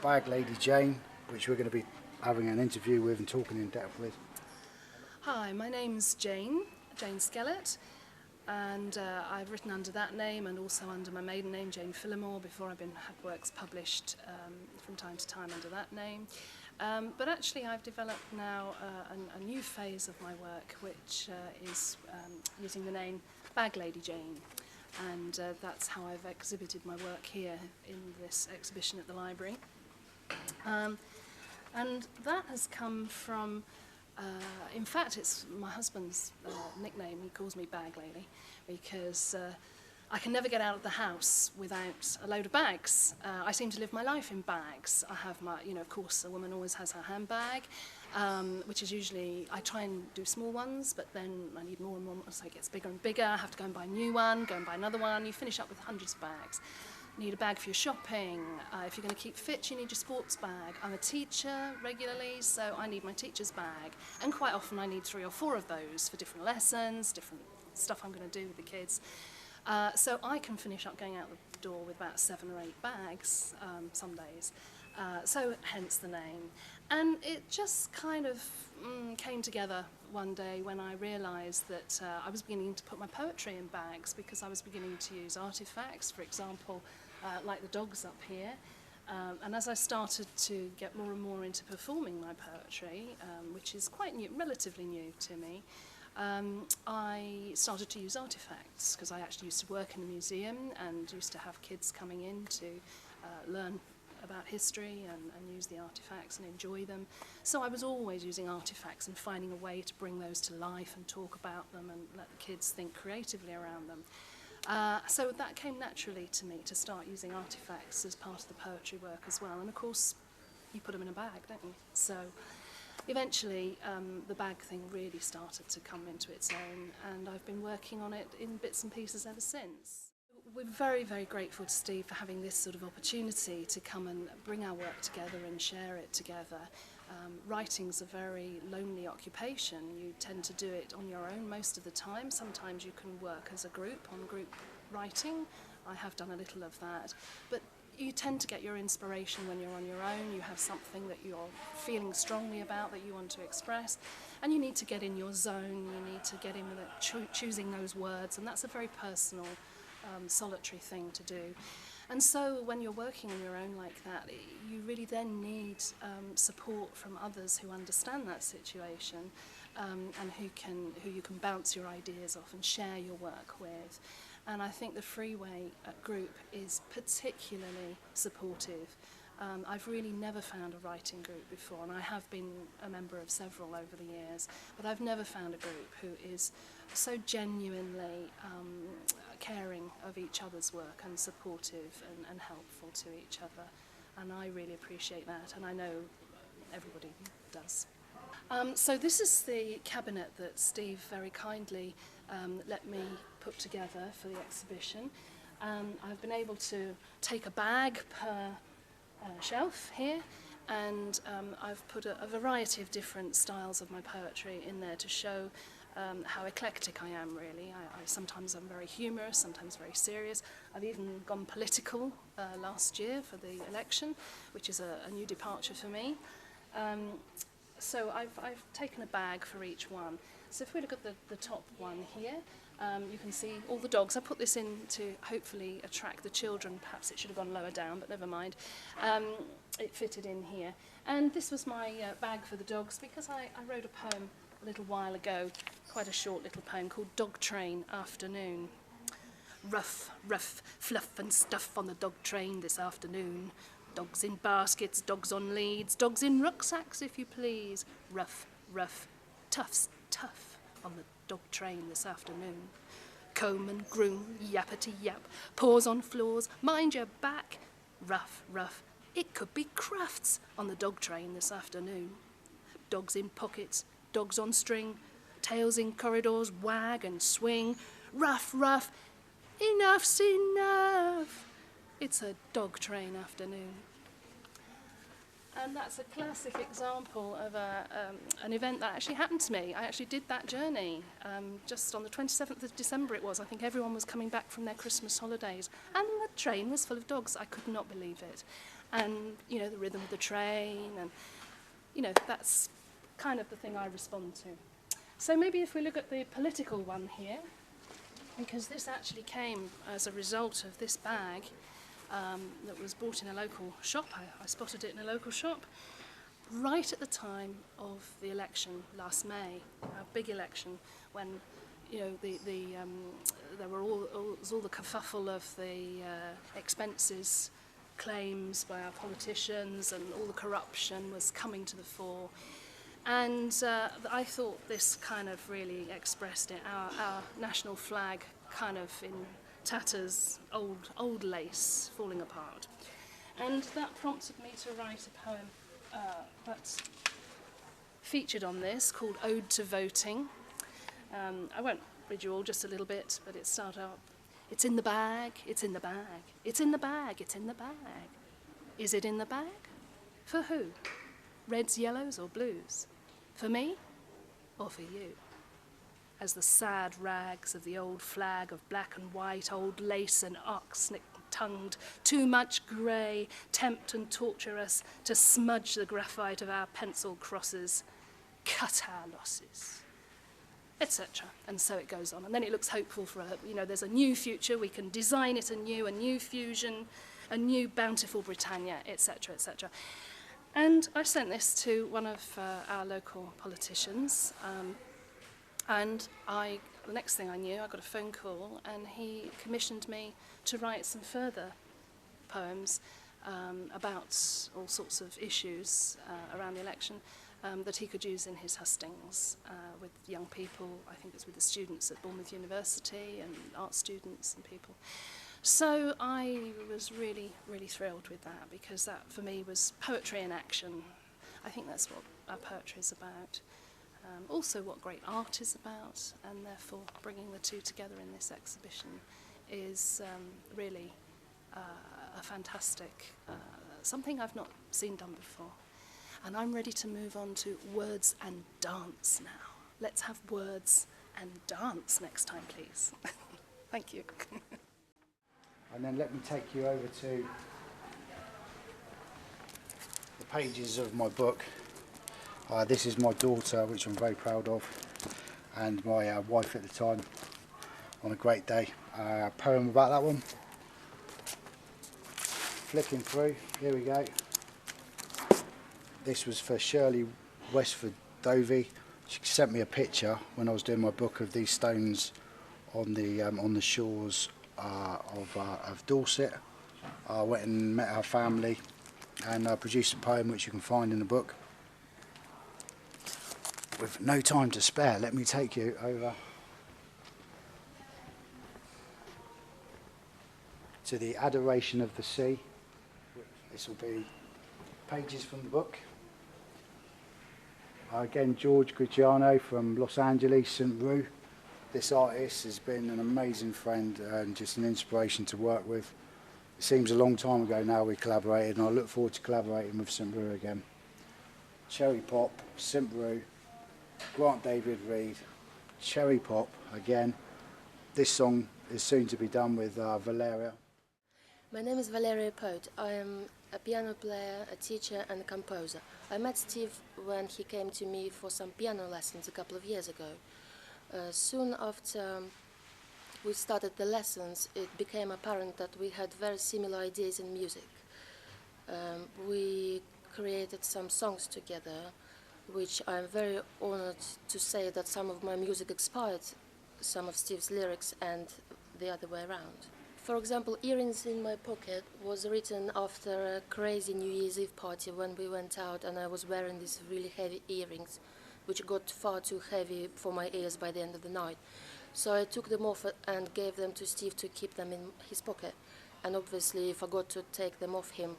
Bag Lady Jane, which we're going to be having an interview with and talking in depth with. Hi, my name's Jane Skellett, and I've written under that name and also under my maiden name, Jane Phillimore. Before I've had works published from time to time under that name. But actually I've developed now a new phase of my work, which is using the name Bag Lady Jane. And that's how I've exhibited my work here in this exhibition at the library. And that has come from, in fact, it's my husband's nickname. He calls me Bag Lady because I can never get out of the house without a load of bags. I seem to live my life in bags. I have my, of course, a woman always has her handbag, which is usually, I try and do small ones, but then I need more and more, so it gets bigger and bigger. I have to go and buy a new one, go and buy another one. You finish up with hundreds of bags. You need a bag for your shopping. If you're going to keep fit, you need your sports bag. I'm a teacher regularly, so I need my teacher's bag. And quite often I need 3 or 4 of those for different lessons, different stuff I'm going to do with the kids. So I can finish up going out the door with about 7 or 8 bags some days. So hence the name. And it just kind of came together one day when I realised that I was beginning to put my poetry in bags because I was beginning to use artefacts, for example, like the dogs up here. And as I started to get more and more into performing my poetry, which is quite new, relatively new to me, I started to use artefacts because I actually used to work in a museum and used to have kids coming in to learn about history and use the artefacts and enjoy them. So I was always using artefacts and finding a way to bring those to life and talk about them and let the kids think creatively around them. So that came naturally to me to start using artefacts as part of the poetry work as well. And of course, you put them in a bag, don't you? So eventually, the bag thing really started to come into its own, and I've been working on it in bits and pieces ever since. We're very, very grateful to Steve for having this sort of opportunity to come and bring our work together and share it together. Writing's a very lonely occupation. You tend to do it on your own most of the time. Sometimes you can work as a group on group writing. I have done a little of that. But you tend to get your inspiration when you're on your own. You have something that you're feeling strongly about that you want to express, and you need to get in your zone. You need to get in with it, choosing those words, and that's a very personal, solitary thing to do. And so when you're working on your own like that, you really then need support from others who understand that situation and who you can bounce your ideas off and share your work with. And I think the Freeway group is particularly supportive. I've really never found a writing group before, and I have been a member of several over the years, but I've never found a group who is so genuinely caring of each other's work and supportive and helpful to each other. And I really appreciate that, and I know everybody does. So this is the cabinet that Steve very kindly let me put together for the exhibition. I've been able to take a bag per shelf here, and I've put a variety of different styles of my poetry in there to show how eclectic I am, really. Sometimes I'm very humorous, sometimes very serious. I've even gone political last year for the election, which is a new departure for me. So I've taken a bag for each one. So if we look at the top one here, you can see all the dogs. I put this in to hopefully attract the children. Perhaps it should have gone lower down, but never mind. It fitted in here. And this was my bag for the dogs because I wrote a poem a little while ago, quite a short little poem called Dog Train Afternoon. Rough, rough, fluff and stuff on the dog train this afternoon. Dogs in baskets, dogs on leads, dogs in rucksacks, if you please. Rough, rough, toughs, tough on the dog train this afternoon. Comb and groom, yappity yap, paws on floors, mind your back. Rough, rough, it could be crafts on the dog train this afternoon. Dogs in pockets, dogs on string, tails in corridors, wag and swing. Rough, rough, enough's enough. It's a dog train afternoon. And that's a classic example of an event that actually happened to me. I actually did that journey just on the 27th of December it was. I think everyone was coming back from their Christmas holidays, and the train was full of dogs. I could not believe it. and, you know, the rhythm of the train, and, you know, that's kind of the thing I respond to. So maybe if we look at the political one here, because this actually came as a result of this bag that was bought in a local shop. I spotted it in a local shop right at the time of the election last May, a big election, when, you know, there was all the kerfuffle of the expenses claims by our politicians, and all the corruption was coming to the fore. And I thought this kind of really expressed it. Our national flag kind of in tatters, old lace falling apart. And that prompted me to write a poem that's featured on this, called Ode to Voting. I won't read you all, just a little bit, but it starts out, it's in the bag, it's in the bag, it's in the bag, it's in the bag. Is it in the bag? For who? Reds, yellows or blues? For me or for you? As the sad rags of the old flag of black and white, old lace and ox-tongued, too much grey, tempt and torture us to smudge the graphite of our pencil crosses, cut our losses, etc. And so it goes on. And then it looks hopeful for there's a new future, we can design it anew, a new fusion, a new bountiful Britannia, etc., etc. And I sent this to one of our local politicians, and the next thing I knew, I got a phone call, and he commissioned me to write some further poems about all sorts of issues around the election that he could use in his hustings with young people. I think it's with the students at Bournemouth University and art students and people. So I was really, really thrilled with that, because that for me was poetry in action. I think that's what our poetry is about. Also what great art is about, and therefore bringing the two together in this exhibition is really a fantastic, something I've not seen done before. And I'm ready to move on to words and dance now. Let's have words and dance next time, please. Thank you. And then let me take you over to the pages of my book. This is my daughter, which I'm very proud of, and my wife at the time, on a great day. A poem about that one. Flicking through, here we go. This was for Shirley Westford Dovey. She sent me a picture when I was doing my book of these stones on the shores of Dorset. I went and met her family, and I produced a poem which you can find in the book. With no time to spare, let me take you over to the Adoration of the Sea. This will be pages from the book. Again, George Griciano from Los Angeles, St. Rue. This artist has been an amazing friend and just an inspiration to work with. It seems a long time ago now we collaborated, and I look forward to collaborating with St. Rue again. Cherry Pop, St. Rue, Grant David Reid, Cherry Pop again. This song is soon to be done with Valeria. My name is Valeria Pote. I am a piano player, a teacher and a composer. I met Steve when he came to me for some piano lessons a couple of years ago. Soon after we started the lessons, it became apparent that we had very similar ideas in music. We created some songs together, which I'm very honored to say that some of my music inspired some of Steve's lyrics and the other way around. For example, Earrings in My Pocket was written after a crazy New Year's Eve party when we went out, and I was wearing these really heavy earrings, which got far too heavy for my ears by the end of the night. So I took them off and gave them to Steve to keep them in his pocket, and obviously forgot to take them off him.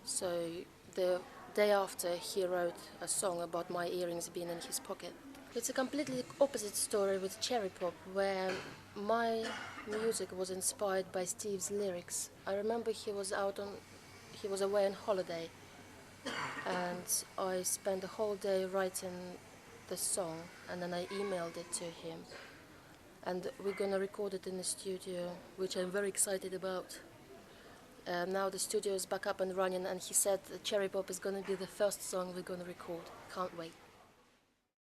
So the day after, he wrote a song about my earrings being in his pocket. It's a completely opposite story with Cherry Pop, where my music was inspired by Steve's lyrics. I remember he was away on holiday, and I spent the whole day writing the song, and then I emailed it to him. And we're gonna record it in the studio, which I'm very excited about. Now the studio is back up and running, and he said Cherry Pop is going to be the first song we're going to record. Can't wait.